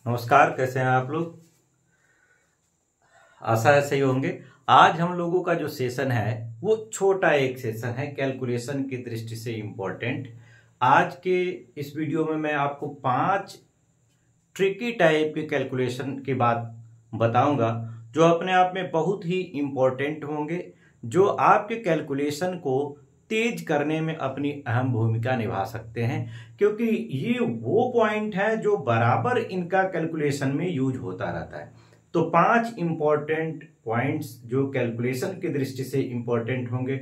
नमस्कार, कैसे हैं आप लोग। आशा है सही होंगे। आज हम लोगों का जो सेशन है वो छोटा एक सेशन है, कैलकुलेशन की दृष्टि से इम्पोर्टेंट। आज के इस वीडियो में मैं आपको 5 ट्रिकी टाइप के कैलकुलेशन की बात बताऊंगा जो अपने आप में बहुत ही इम्पोर्टेंट होंगे, जो आपके कैलकुलेशन को तेज करने में अपनी अहम भूमिका निभा सकते हैं, क्योंकि ये वो पॉइंट है जो बराबर इनका कैलकुलेशन में यूज होता रहता है। तो 5 इंपॉर्टेंट पॉइंट्स जो कैलकुलेशन की दृष्टि से इंपॉर्टेंट होंगे,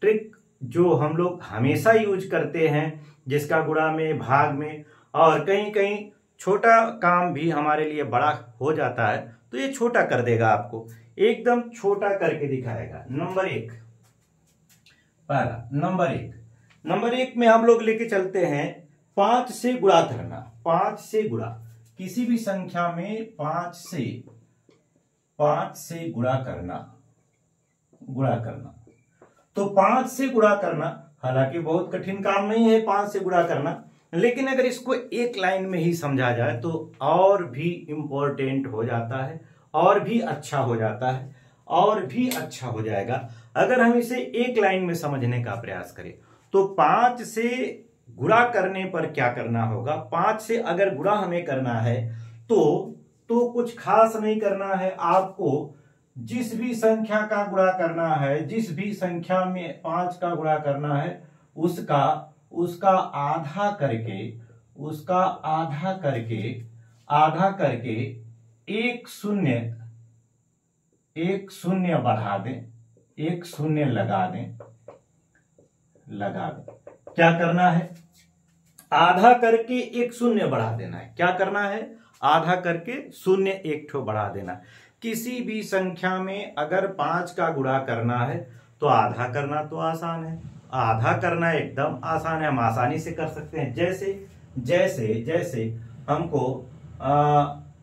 ट्रिक जो हम लोग हमेशा यूज करते हैं, जिसका गुणा में, भाग में और कहीं कहीं छोटा काम भी हमारे लिए बड़ा हो जाता है, तो ये छोटा कर देगा, आपको एकदम छोटा करके दिखाएगा। नंबर एक में हम लोग लेके चलते हैं 5 से गुणा करना। 5 से गुणा, किसी भी संख्या में 5 से गुणा करना। तो 5 से गुणा करना हालांकि बहुत कठिन काम नहीं है 5 से गुणा करना, लेकिन अगर इसको एक लाइन में ही समझा जाए तो और भी इंपॉर्टेंट हो जाता है, और भी अच्छा हो जाता है, और भी अच्छा हो जाएगा अगर हम इसे एक लाइन में समझने का प्रयास करें। तो 5 से गुणा करने पर क्या करना होगा। 5 से अगर गुणा हमें करना है तो कुछ खास नहीं करना है। आपको जिस भी संख्या का गुणा करना है, जिस भी संख्या में 5 का गुणा करना है, उसका आधा करके एक शून्य बढ़ा दें, एक शून्य लगा दें। क्या करना है, आधा करके एक शून्य बढ़ा देना है। क्या करना है, आधा करके शून्य एक ठो बढ़ा देना। किसी भी संख्या में अगर 5 का गुणा करना है तो आधा करना तो आसान है, आधा करना एकदम आसान है, हम आसानी से कर सकते हैं। जैसे हमको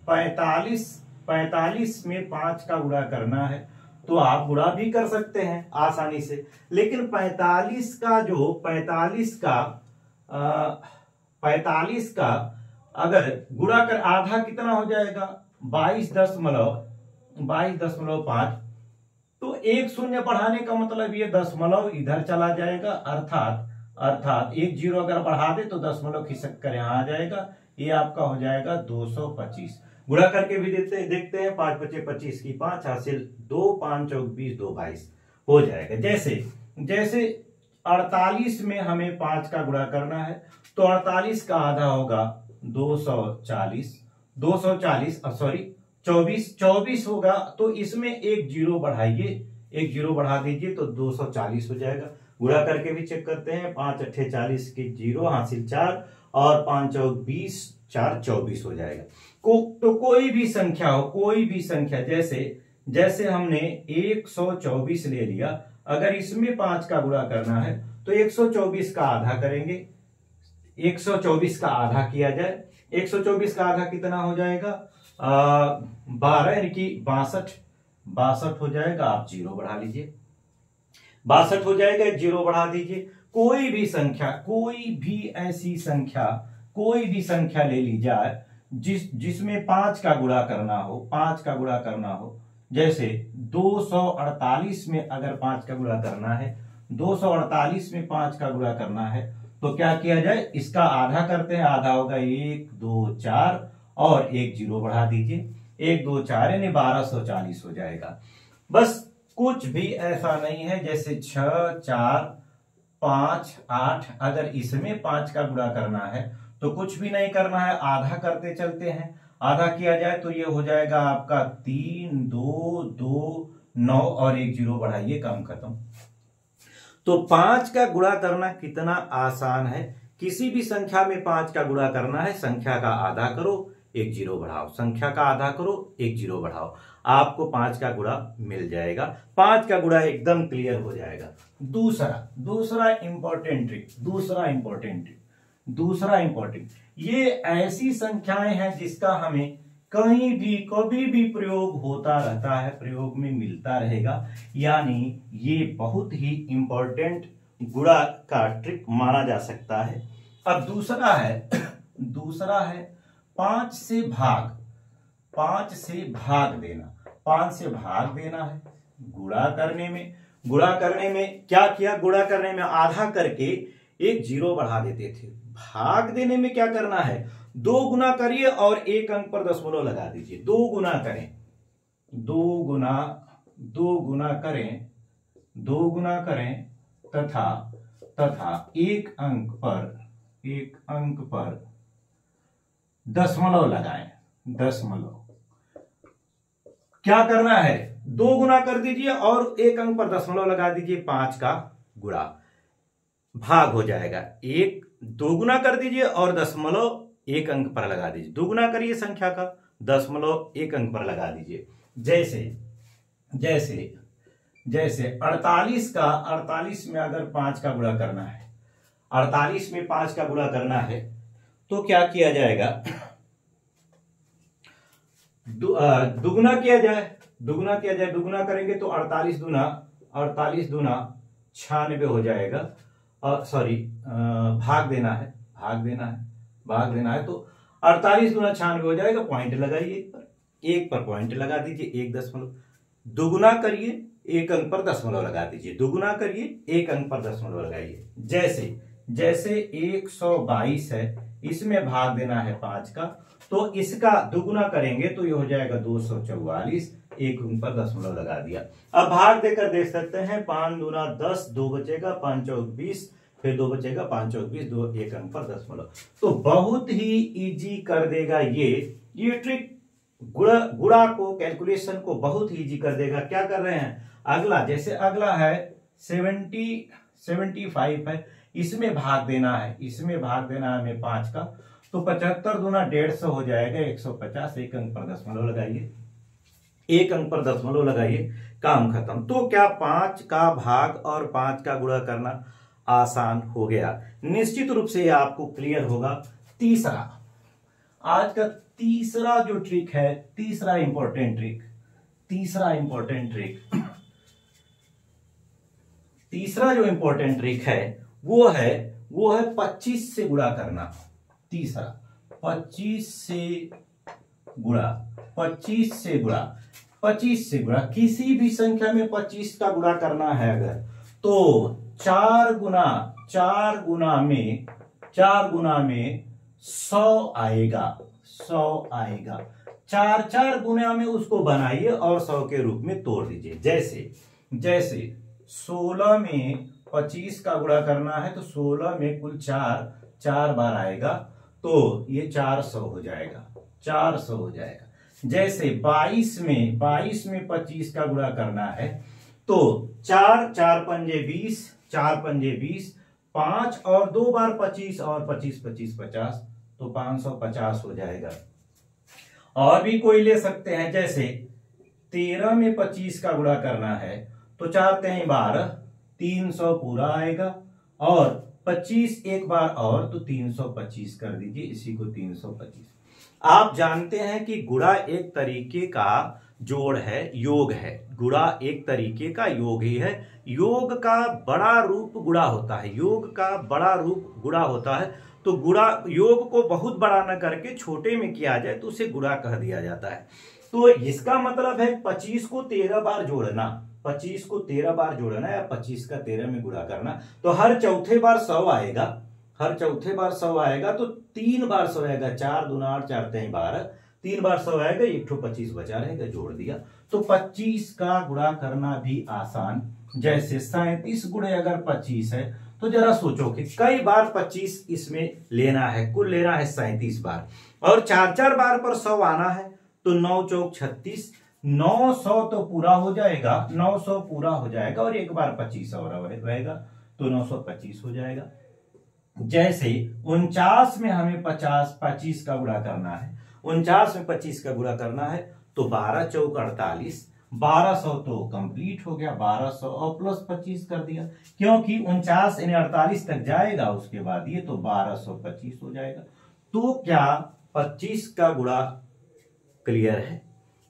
45 में 5 का गुणा करना है तो आप गुणा भी कर सकते हैं आसानी से, लेकिन 45 का अगर गुणा कर आधा कितना हो जाएगा, 22.5। तो एक शून्य बढ़ाने का मतलब ये दशमलव इधर चला जाएगा, अर्थात एक जीरो अगर बढ़ा दे तो दशमलव खिसक कर यहां आ जाएगा। ये आपका हो जाएगा 225। गुणा करके भी देखते हैं। 5 × 5 = 25 की 5 हासिल 2, 5 × 4 = 20, 2 = 22 हो जाएगा। जैसे 48 में हमें 5 का गुणा करना है तो 48 का आधा होगा 24 होगा, तो इसमें एक जीरो बढ़ाइए, एक जीरो बढ़ा दीजिए तो 240 हो जाएगा। गुणा करके भी चेक करते हैं। 5 × 8 = 40 की 0 हासिल 4 और 5 × 4 = 20, 4 = 24 हो जाएगा। तो कोई भी संख्या हो, जैसे हमने 124 ले लिया, अगर इसमें 5 का गुणा करना है तो 124 का आधा करेंगे। 124 का आधा किया जाए, 124 का आधा कितना हो जाएगा, 12 यानी कि 62 हो जाएगा। आप जीरो बढ़ा लीजिए, 62 हो जाएगा, एक जीरो बढ़ा दीजिए। कोई भी संख्या ले ली जाए जिसमें 5 का गुणा करना हो, जैसे 248 में अगर 5 का गुणा करना है, 248 में 5 का गुणा करना है तो क्या किया जाए, इसका आधा करते हैं। आधा होगा 1, 2, 4 और एक जीरो बढ़ा दीजिए, 1, 2, 4 यानी 1240 हो जाएगा। बस कुछ भी ऐसा नहीं है। जैसे 6, 4, 5, 8, अगर इसमें 5 का गुणा करना है तो कुछ भी नहीं करना है, आधा करते चलते हैं। आधा किया जाए तो ये हो जाएगा आपका 3, 2, 2, 9 और एक जीरो बढ़ाइए, काम खत्म। तो 5 का गुणा करना कितना आसान है। किसी भी संख्या में 5 का गुणा करना है, संख्या का आधा करो, एक जीरो बढ़ाओ, संख्या का आधा करो, एक जीरो बढ़ाओ, आपको 5 का गुणा मिल जाएगा। 5 का गुणा एकदम क्लियर हो जाएगा। दूसरा इंपॉर्टेंट ये ऐसी संख्याएं हैं जिसका हमें कहीं भी कभी भी प्रयोग होता रहता है, प्रयोग में मिलता रहेगा, यानी ये बहुत ही इंपॉर्टेंट गुणा का ट्रिक माना जा सकता है। अब दूसरा है 5 से भाग। 5 से भाग देना, 5 से भाग देना है। गुणा करने में क्या किया, गुणा करने में आधा करके एक जीरो बढ़ा देते थे। भाग देने में क्या करना है, 2 गुना करिए और एक अंक पर दशमलव लगा दीजिए। 2 गुना करें, 2 गुना करें तथा एक अंक पर दशमलव लगाएं। दशमलव क्या करना है, 2 गुना कर दीजिए और एक अंक पर दशमलव लगा दीजिए। 5 का गुणा भाग हो जाएगा, 2 गुना कर दीजिए और दशमलव एक अंक पर लगा दीजिए। 2 गुना करिए संख्या का, दशमलव एक अंक पर लगा दीजिए। जैसे 48 में अगर 5 का गुणा करना है, 48 में 5 का गुणा करना है तो क्या किया जाएगा, दुगुना किया जाए। दुगुना करेंगे तो 48 दूना 96 हो जाएगा। भाग देना है तो 48 दूना 96 हो जाएगा। पॉइंट लगाइए, एक पर पॉइंट लगा दीजिए, 1 दशमलव। दुगुना करिए, एक अंक पर दशमलव लगा दीजिए। दुगुना करिए, एक अंक पर दशमलव लगाइए। जैसे 122 है, इसमें भाग देना है 5 का, तो इसका दुगुना करेंगे तो ये हो जाएगा 244, एक अंक पर दशमलव लगा दिया। अब भाग देकर देख सकते हैं, 5 दूना 10, 2 बचेगा, 5 चौक 20, फिर 2 बचेगा, 5 चौक 20, 2 एक अंक पर दशमलव। तो बहुत ही इजी कर देगा ये ट्रिक, गुणा को, कैलकुलेशन को बहुत ही इजी कर देगा। क्या कर रहे हैं, अगला है 75 है, इसमें भाग देना है हमें 5 का, तो 75 दूना 150 हो जाएगा, 150, एक अंक पर दशमलव लगाइए, काम खत्म। तो क्या 5 का भाग और 5 का गुणा करना आसान हो गया। निश्चित रूप से आपको क्लियर होगा। आज का तीसरा जो ट्रिक है, तीसरा इंपॉर्टेंट ट्रिक, तीसरा जो इंपॉर्टेंट ट्रिक है वो है 25 से गुणा करना। तीसरा 25 से गुणा, किसी भी संख्या में 25 का गुणा करना है अगर, तो 4 गुना में 100 आएगा। 4 गुना में उसको बनाइए और 100 के रूप में तोड़ दीजिए। जैसे 16 में 25 का गुणा करना है तो 16 में कुल 4 बार आएगा, तो ये 400 हो जाएगा। जैसे 22 में 25 का गुणा करना है तो 4 पंजे 20, 5 और 2 बार 25 और 25 50, तो 550 हो जाएगा। और भी कोई ले सकते हैं, जैसे 13 में 25 का गुणा करना है तो 4 3 12, 300 पूरा आएगा, और 25 एक बार और, तो 325 कर दीजिए, इसी को 325। आप जानते हैं कि गुणा एक तरीके का जोड़ है, योग है। गुणा एक तरीके का योग ही है। योग का बड़ा रूप गुणा होता है। तो गुणा, योग को बहुत बड़ा न करके छोटे में किया जाए तो उसे गुणा कह दिया जाता है। तो इसका मतलब है 25 को 13 बार जोड़ना, 25 को 13 बार जोड़ना या 25 का 13 में गुणा करना, तो हर चौथे बार 100 आएगा। तो 3 बार 100 आएगा, 4 दूना 8, 4 3 12, 3 बार 100 आएगा, एक ठो 25 बचा रहेगा, जोड़ दिया। तो 25 का गुणा करना भी आसान। जैसे 37 गुणे अगर 25 है तो जरा सोचो कि कई बार 25 इसमें लेना है, कुल लेना है 37 बार, और 4 बार पर 100 आना है, तो 9 चौक 36, 900 तो पूरा हो जाएगा, 900 पूरा हो जाएगा, और एक बार 25 और रहेगा, तो 925 हो जाएगा। जैसे 49 में हमें 25 का गुणा करना है, 49 में 25 का गुणा करना है, तो 12 चौक 48, 1200 तो कंप्लीट हो गया, 1200 और प्लस 25 कर दिया, क्योंकि 49 यानी 48 तक जाएगा, उसके बाद ये तो 1225 हो जाएगा। तो क्या 25 का गुणा क्लियर है?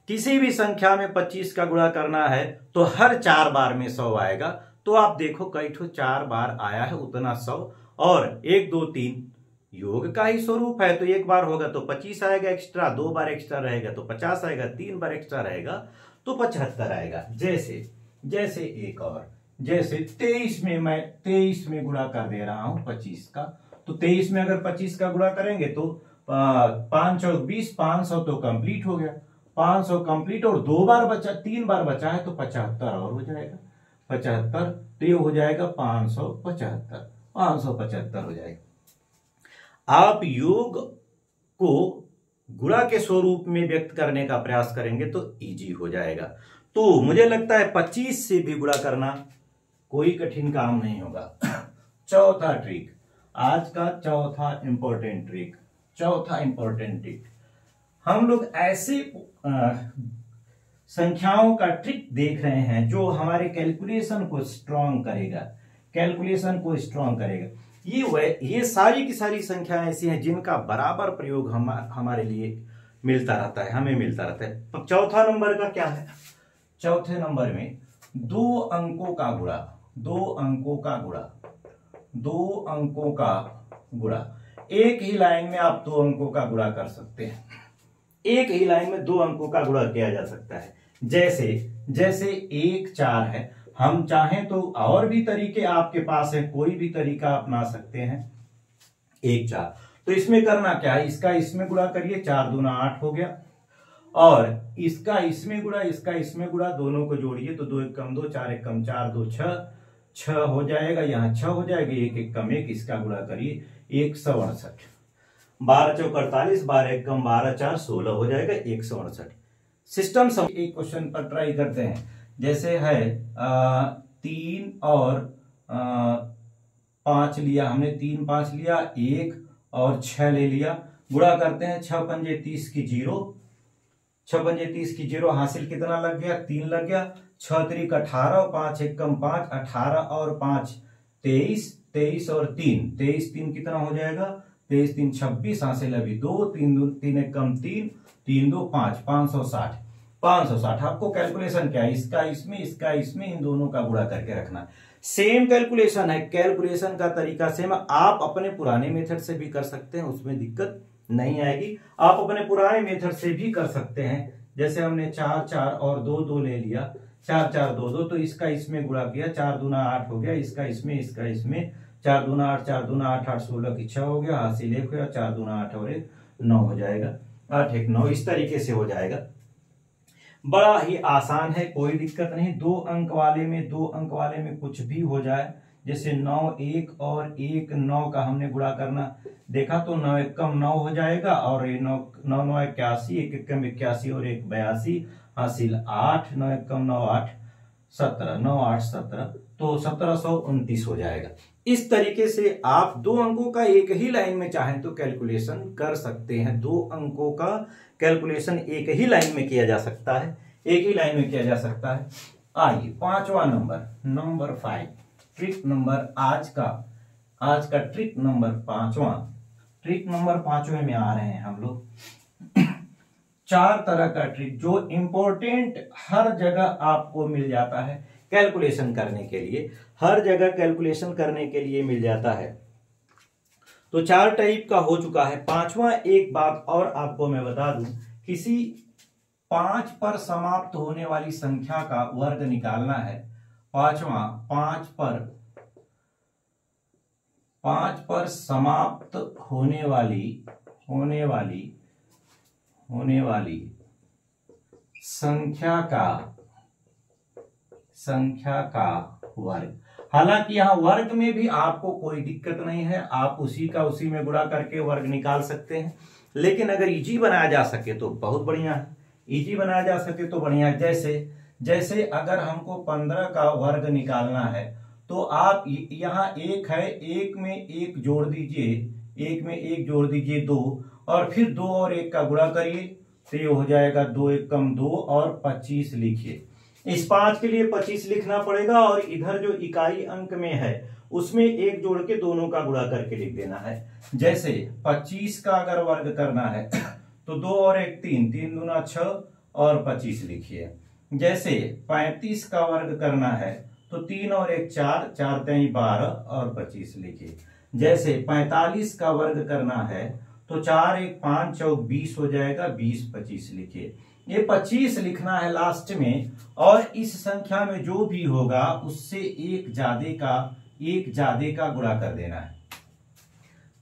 किसी भी संख्या में 25 का गुणा करना है तो हर 4 बार में 100 आएगा। तो आप देखो कई ठो 4 बार आया है, उतना 100, और 1 2 3 योग का ही स्वरूप है, तो एक बार होगा तो 25 आएगा एक्स्ट्रा, 2 बार एक्स्ट्रा रहेगा तो 50 आएगा, 3 बार एक्स्ट्रा रहेगा तो 75 आएगा। जैसे जैसे एक और, जैसे 23 में मैं 23 में गुणा कर दे रहा हूं 25 का, तो 23 में अगर 25 का गुणा करेंगे तो 5 और 20, 500 तो कंप्लीट हो गया, 500 कंप्लीट, और 2 बार बचा, 3 बार बचा है तो 75 और हो जाएगा, 75, तो ये हो जाएगा 575, 575 हो जाएगा। आप योग को गुणा के स्वरूप में व्यक्त करने का प्रयास करेंगे तो इजी हो जाएगा। तो मुझे लगता है 25 से भी गुणा करना कोई कठिन काम नहीं होगा। चौथा ट्रिक, आज का चौथा इंपॉर्टेंट ट्रिक, चौथा इंपॉर्टेंट ट्रिक, हम लोग ऐसे संख्याओं का ट्रिक देख रहे हैं जो हमारे कैलकुलेशन को स्ट्रांग करेगा, कैलकुलेशन को स्ट्रांग करेगा। ये सारी की सारी संख्याएं ऐसी हैं जिनका बराबर प्रयोग हमारे लिए मिलता रहता है, हमें मिलता रहता है। तो चौथा नंबर का क्या है? चौथे नंबर में 2 अंकों का गुणा, 2 अंकों का गुणा, 2 अंकों का गुणा। एक ही लाइन में आप 2 अंकों का गुणा कर सकते हैं, एक ही लाइन में 2 अंकों का गुणा किया जा सकता है। जैसे जैसे 1 4 है, हम चाहें तो और भी तरीके आपके पास है, कोई भी तरीका अपना सकते हैं। 1 4, तो इसमें करना क्या है, इसका इसमें गुणा करिए, 4 दूना 8 हो गया, और इसका इसमें गुणा, इसका इसमें गुणा, दोनों को जोड़िए तो 2 1 कम 2, 4 1 कम 4, 2 6, 6 हो जाएगा, यहाँ 6 हो जाएगा, 1 1 कम 1, इसका गुणा करिए 168, 12 चौक 48, 12 1 कम 12, 4 16 हो जाएगा 168। सिस्टम सब एक क्वेश्चन पर ट्राई करते हैं। जैसे है 3 और 5 लिया हमने, 3 5 लिया, 1 और 6 ले लिया, गुणा करते हैं, 6 पंजे 30 की 0, 6 पंजे 30 की 0, हासिल कितना लग गया, 3 लग गया, 6 3 18, 5 1 कम 5, 18 और 5 23, 23 और 3, 23 3 कितना हो जाएगा, 23 3 26, हासिल अभी 2, 3 1 कम 3, 3 2 5, 560, 560। आपको कैलकुलेशन क्या है, इसका इसमें, इसका इसमें, इन दोनों का गुणा करके रखना। सेम कैलकुलेशन है, कैलकुलेशन का तरीका सेम, आप अपने पुराने मेथड से भी कर सकते हैं, उसमें दिक्कत नहीं आएगी। आप अपने पुराने मेथड से भी कर सकते हैं। जैसे हमने 4 4 और 2 2 ले लिया, 4 4 2 2, तो इसका इसमें गुणा किया, 4 दूना 8 हो गया, इसका इसमें, इसका इसमें, 4 दूना 8, 4 दूना 8, 8 16 की 6 हो गया, हासिल 1 हुआ, 4 दूना 8 और 1 9 हो जाएगा, 8 1 9, इस तरीके से हो जाएगा। बड़ा ही आसान है, कोई दिक्कत नहीं। 2 अंक वाले में, 2 अंक वाले में कुछ भी हो जाए, जैसे 9 1 और 1 9 का हमने गुणा करना देखा तो 9 1 कम 9 हो जाएगा, और 9 9 9 81, 1 1 कम 81 और 1 82, हासिल 8, 9 1 कम 9 8 17, 9 8 17, तो 1729 हो जाएगा। इस तरीके से आप 2 अंकों का एक ही लाइन में चाहें तो कैलकुलेशन कर सकते हैं। 2 अंकों का कैलकुलेशन एक ही लाइन में किया जा सकता है, एक ही लाइन में किया जा सकता है। आइए 5वां नंबर, नंबर 5, ट्रिक नंबर आज का ट्रिक नंबर 5वां, ट्रिक नंबर 5वें में आ रहे हैं हम लोग। 4 तरह का ट्रिक जो इंपॉर्टेंट हर जगह आपको मिल जाता है कैलकुलेशन करने के लिए, हर जगह कैलकुलेशन करने के लिए मिल जाता है। तो 4 टाइप का हो चुका है। 5वां, एक बात और आपको मैं बता दूं, किसी 5 पर समाप्त होने वाली संख्या का वर्ग निकालना है। 5वां, 5 पर समाप्त होने वाली संख्या का वर्ग। हालांकि यहां वर्ग में भी आपको कोई दिक्कत नहीं है, आप उसी का उसी में गुणा करके वर्ग निकाल सकते हैं, लेकिन अगर इजी बनाया जा सके तो बहुत बढ़िया है, इजी बनाया जा सके तो बढ़िया है। जैसे अगर हमको 15 का वर्ग निकालना है तो आप यहाँ 1 है, 1 में 1 जोड़ दीजिए, 1 में 1 जोड़ दीजिए 2, और फिर 2 और 1 का गुणा करिए, तो ये हो जाएगा 2 1 कम 2 और 25 लिखिए। इस 5 के लिए 25 लिखना पड़ेगा, और इधर जो इकाई अंक में है उसमें 1 जोड़ के दोनों का गुणा करके लिख देना है। जैसे 25 का अगर वर्ग करना है तो 2 और 1 3, 3 दूना 6 और 25 लिखिए। जैसे 35 का वर्ग करना है तो 3 और 1 4, 4 3 12 और 25 लिखिए। जैसे 45 का वर्ग करना है तो 4 1 5 चौक 20 हो जाएगा, 20 25 लिखिए। ये 25 लिखना है लास्ट में, और इस संख्या में जो भी होगा उससे एक ज्यादा का गुणा कर देना है।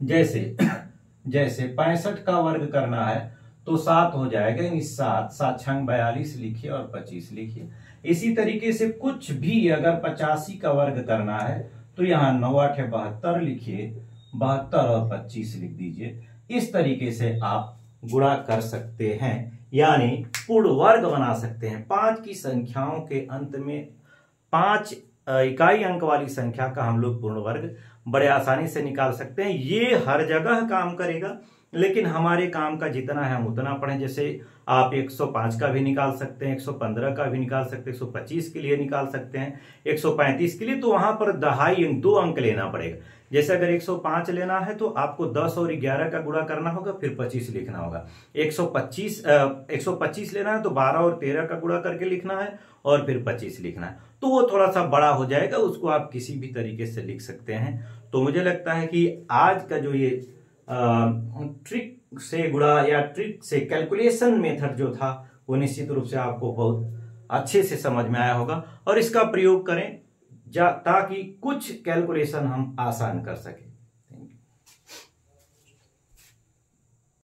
जैसे 65 का वर्ग करना है तो 7 हो जाएगा, यानी 7 7 42 लिखिए और 25 लिखिए। इसी तरीके से कुछ भी अगर 85 का वर्ग करना है तो यहाँ 9 8 72 लिखिए, 72 और 25 लिख दीजिए। इस तरीके से आप गुणा कर सकते हैं, यानी पूर्ण वर्ग बना सकते हैं। 5 की संख्याओं के अंत में 5 इकाई अंक वाली संख्या का हम लोग पूर्ण वर्ग बड़े आसानी से निकाल सकते हैं। ये हर जगह काम करेगा, लेकिन हमारे काम का जितना है हम उतना पढ़ें। जैसे आप 105 का भी निकाल सकते हैं, 115 का भी निकाल सकते हैं, 125 के लिए निकाल सकते हैं, 135 के लिए तो वहां पर 2 अंक लेना पड़ेगा। जैसे अगर 105 लेना है तो आपको 10 और 11 का गुणा करना होगा, फिर 25 लिखना होगा। 125 लेना है तो 12 और 13 का गुणा करके लिखना है और फिर 25 लिखना है। तो वो थोड़ा सा बड़ा हो जाएगा, उसको आप किसी भी तरीके से लिख सकते हैं। तो मुझे लगता है कि आज का जो ये ट्रिक से गुणा या ट्रिक से कैलकुलेशन मेथड जो था वो निश्चित रूप से आपको बहुत अच्छे से समझ में आया होगा, और इसका प्रयोग करें ताकि कुछ कैलकुलेशन हम आसान कर सकें।